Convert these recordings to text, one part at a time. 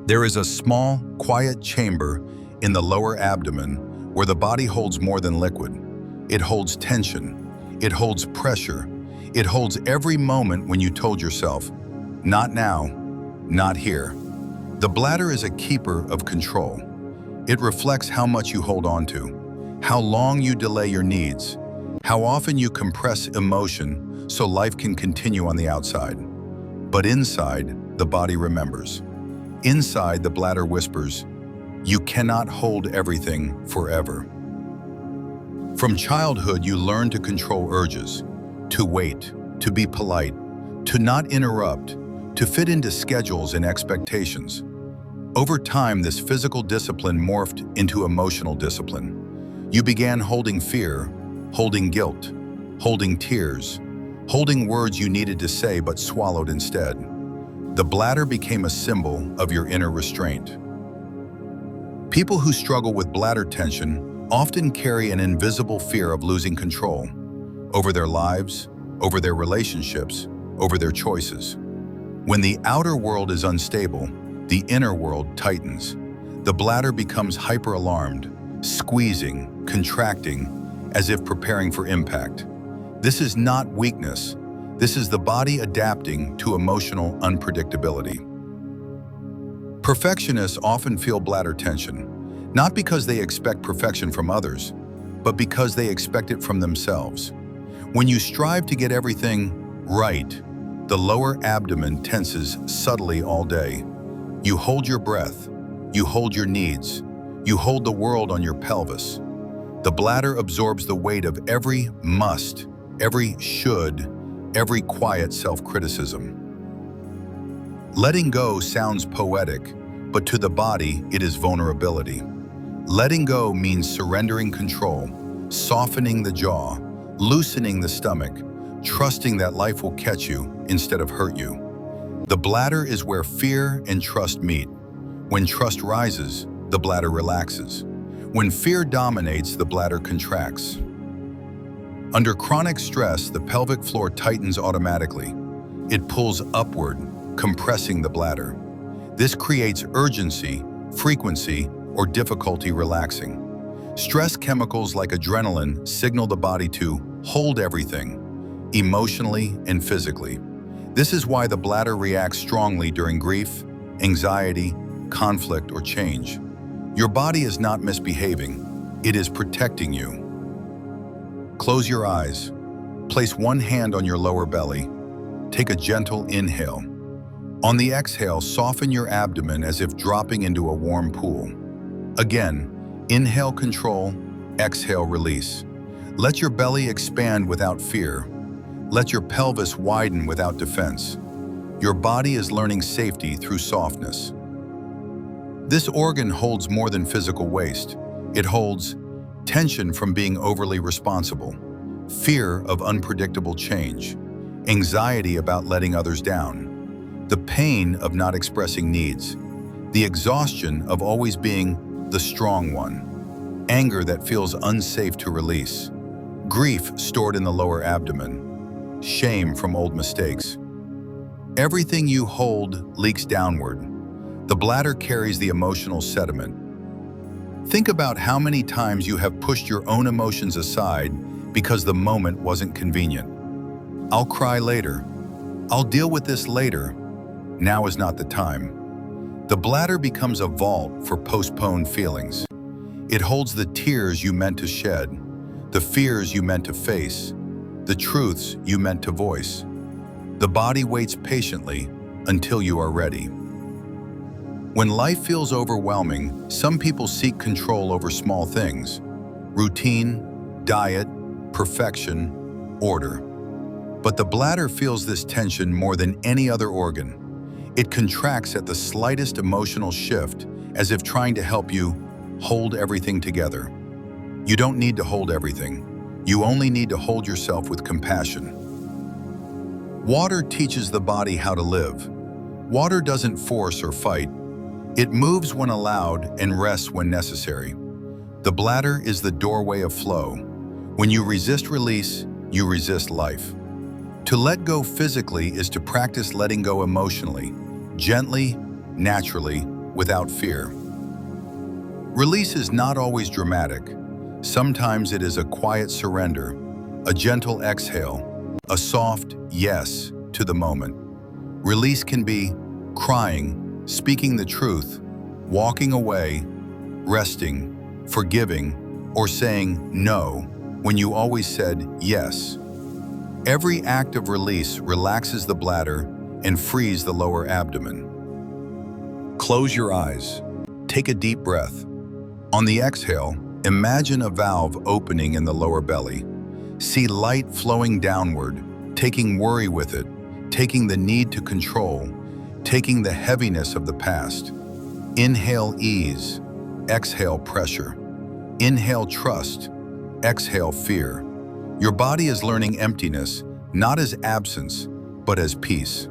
There is a small, quiet chamber in the lower abdomen where the body holds more than liquid. It holds tension. It holds pressure. It holds every moment when you told yourself, "Not now, not here." The bladder is a keeper of control. It reflects how much you hold on to, how long you delay your needs, how often you compress emotion so life can continue on the outside. But inside, the body remembers. Inside, the bladder whispers, "You cannot hold everything forever." From childhood, you learn to control urges, to wait, to be polite, to not interrupt, to fit into schedules and expectations. Over time, this physical discipline morphed into emotional discipline. You began holding fear, holding guilt, holding tears, holding words you needed to say but swallowed instead. The bladder became a symbol of your inner restraint. People who struggle with bladder tension often carry an invisible fear of losing control over their lives, over their relationships, over their choices. When the outer world is unstable, the inner world tightens. The bladder becomes hyper-alarmed, squeezing, contracting, as if preparing for impact. This is not weakness. This is the body adapting to emotional unpredictability. Perfectionists often feel bladder tension, not because they expect perfection from others, but because they expect it from themselves. When you strive to get everything right, the lower abdomen tenses subtly all day. You hold your breath, you hold your needs, you hold the world on your pelvis. The bladder absorbs the weight of every must, every should, every quiet self-criticism. Letting go sounds poetic, but to the body, it is vulnerability. Letting go means surrendering control, softening the jaw, loosening the stomach, trusting that life will catch you instead of hurt you. The bladder is where fear and trust meet. When trust rises, the bladder relaxes. When fear dominates, the bladder contracts. Under chronic stress, the pelvic floor tightens automatically. It pulls upward, compressing the bladder. This creates urgency, frequency, or difficulty relaxing. Stress chemicals like adrenaline signal the body to hold everything, emotionally and physically. This is why the bladder reacts strongly during grief, anxiety, conflict, or change. Your body is not misbehaving, it is protecting you. Close your eyes. Place one hand on your lower belly. Take a gentle inhale. On the exhale, soften your abdomen as if dropping into a warm pool. Again, inhale control, exhale release. Let your belly expand without fear. Let your pelvis widen without defense. Your body is learning safety through softness. This organ holds more than physical waste. It holds tension from being overly responsible, fear of unpredictable change, anxiety about letting others down, the pain of not expressing needs, the exhaustion of always being the strong one, anger that feels unsafe to release, grief stored in the lower abdomen, shame from old mistakes. Everything you hold leaks downward. The bladder carries the emotional sediment. Think about how many times you have pushed your own emotions aside because the moment wasn't convenient. I'll cry later. I'll deal with this later. Now is not the time. The bladder becomes a vault for postponed feelings. It holds the tears you meant to shed, the fears you meant to face, the truths you meant to voice. The body waits patiently until you are ready. When life feels overwhelming, some people seek control over small things: routine, diet, perfection, order. But the bladder feels this tension more than any other organ. It contracts at the slightest emotional shift, as if trying to help you hold everything together. You don't need to hold everything. You only need to hold yourself with compassion. Water teaches the body how to live. Water doesn't force or fight. It moves when allowed and rests when necessary. The bladder is the doorway of flow. When you resist release, you resist life. To let go physically is to practice letting go emotionally, gently, naturally, without fear. Release is not always dramatic. Sometimes it is a quiet surrender, a gentle exhale, a soft yes to the moment. Release can be crying, speaking the truth, walking away, resting, forgiving, or saying no when you always said yes. Every act of release relaxes the bladder and frees the lower abdomen. Close your eyes. Take a deep breath. On the exhale, imagine a valve opening in the lower belly. See light flowing downward, taking worry with it, taking the need to control, taking the heaviness of the past. Inhale ease, exhale pressure. Inhale trust, exhale fear. Your body is learning emptiness, not as absence, but as peace.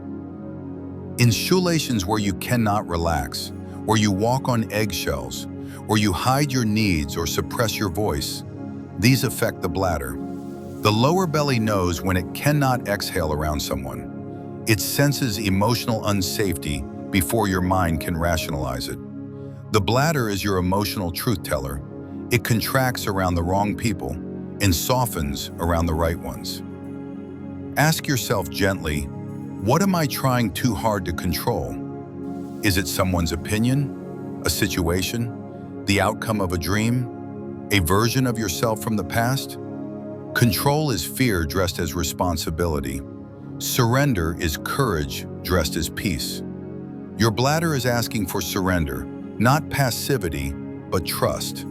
In situations where you cannot relax, where you walk on eggshells, where you hide your needs or suppress your voice, these affect the bladder. The lower belly knows when it cannot exhale around someone. It senses emotional unsafety before your mind can rationalize it. The bladder is your emotional truth teller. It contracts around the wrong people and softens around the right ones. Ask yourself gently, what am I trying too hard to control? Is it someone's opinion, a situation, the outcome of a dream, a version of yourself from the past? Control is fear dressed as responsibility. Surrender is courage dressed as peace. Your bladder is asking for surrender, not passivity, but trust.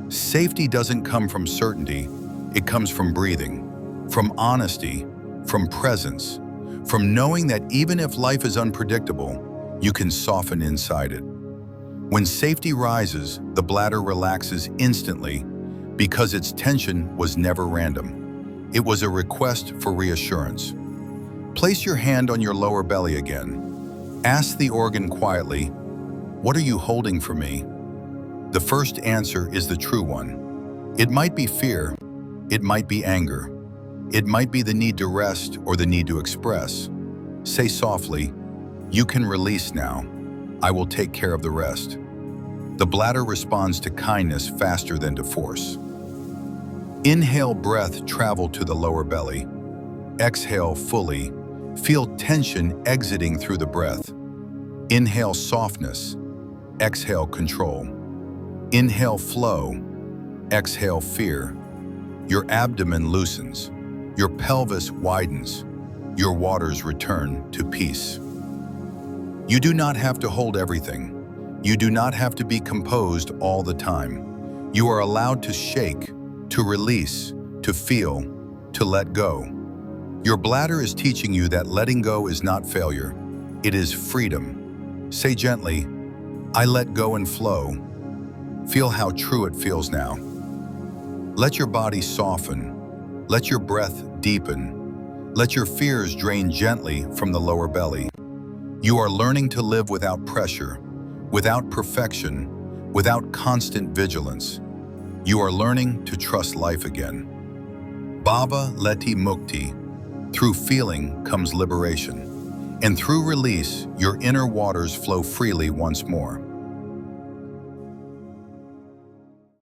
Safety doesn't come from certainty, it comes from breathing, from honesty, from presence, from knowing that even if life is unpredictable, you can soften inside it. When safety rises, the bladder relaxes instantly because its tension was never random. It was a request for reassurance. Place your hand on your lower belly again. Ask the organ quietly, what are you holding for me? The first answer is the true one. It might be fear, it might be anger, it might be the need to rest or the need to express. Say softly, you can release now. I will take care of the rest. The bladder responds to kindness faster than to force. Inhale breath travel to the lower belly. Exhale fully. Feel tension exiting through the breath. Inhale softness. Exhale control. Inhale flow. Exhale fear. Your abdomen loosens. Your pelvis widens. Your waters return to peace. You do not have to hold everything. You do not have to be composed all the time. You are allowed to shake, to release, to feel, to let go. Your bladder is teaching you that letting go is not failure. It is freedom. Say gently, I let go and flow. Feel how true it feels now. Let your body soften. Let your breath deepen. Let your fears drain gently from the lower belly. You are learning to live without pressure, without perfection, without constant vigilance. You are learning to trust life again. Bhava Leti Mukti. Through feeling comes liberation. And through release, your inner waters flow freely once more.